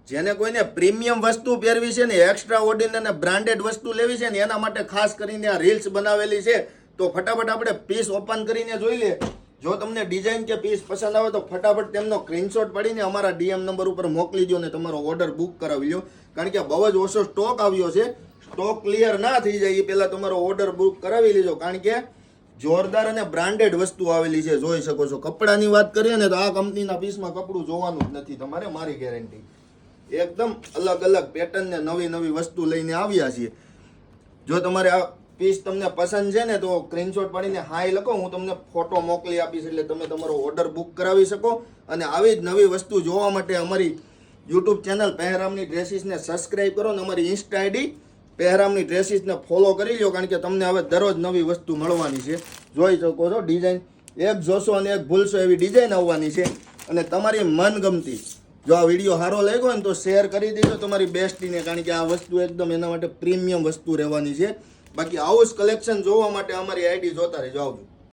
જેને કોઈને પ્રીમિયમ વસ્તુ પહેરવી છે ને, એક્સ્ટ્રા ઓર્ડિનરી બ્રાન્ડેડ વસ્તુ લેવી છે ને, એના માટે ખાસ કરીને આ રીલ્સ બનાવેલી છે. તો ફટાફટ આપણે પીસ ઓપન કરીને જોઈ લે. જો તમને ડિઝાઇન કે પીસ પસંદ આવે તો ફટાફટ તેમનો સ્ક્રીનશોટ પાડીને અમારા ડીએમ નંબર ઉપર મોકલી દો અને તમારો ઓર્ડર બુક કરાવી લો. કારણ કે બહુ જ ઓછો સ્ટોક આવ્યો છે. સ્ટોક ક્લિયર ના થઈ જાય એ પહેલા તમારો ઓર્ડર બુક કરાવી લેજો. કારણ કે જોરદાર અને બ્રાન્ડેડ વસ્તુ આવેલી છે, જોઈ શકો છો. કપડાની વાત કરીએ ને તો આ કંપનીના પીસમાં કપડું જોવાનું જ નથી તમારે, મારી ગેરંટી. એકદમ અલગ અલગ પેટર્ન ને નવી નવી વસ્તુ લઈને આવ્યા છીએ. જો તમારે આ પીસ તમને પસંદ છે ને તો સ્ક્રીનશોટ પાડીને હાય લખો, હું તમને ફોટો મોકલી આપીશ એટલે તમે તમારો ઓર્ડર બુક કરાવી શકો. અને આવી જ નવી વસ્તુ જોવા માટે અમારી યુટ્યુબ ચેનલ પહેરામની ડ્રેસીસને સબસ્ક્રાઈબ કરો અને અમારી ઇન્સ્ટા આઈડી પહેરામની ડ્રેસીસને ફોલો કરી લો. કારણ કે તમને હવે દરરોજ નવી વસ્તુ મળવાની છે. જોઈ શકો છો ડિઝાઇન એક જોશો અને એક ભૂલશો એવી ડિઝાઇન આવવાની છે. અને તમારી મનગમતી, જો આ વિડીયો સારો લાગ્યો હોય ને તો શેર કરી દેજો તમારી બેસ્ટીને. કારણ કે આ વસ્તુ એકદમ એના માટે પ્રીમિયમ વસ્તુ રહેવાની છે. બાકી આવું જ કલેક્શન જોવા માટે અમારી આઈડી જોતા રહેજો. આવજો.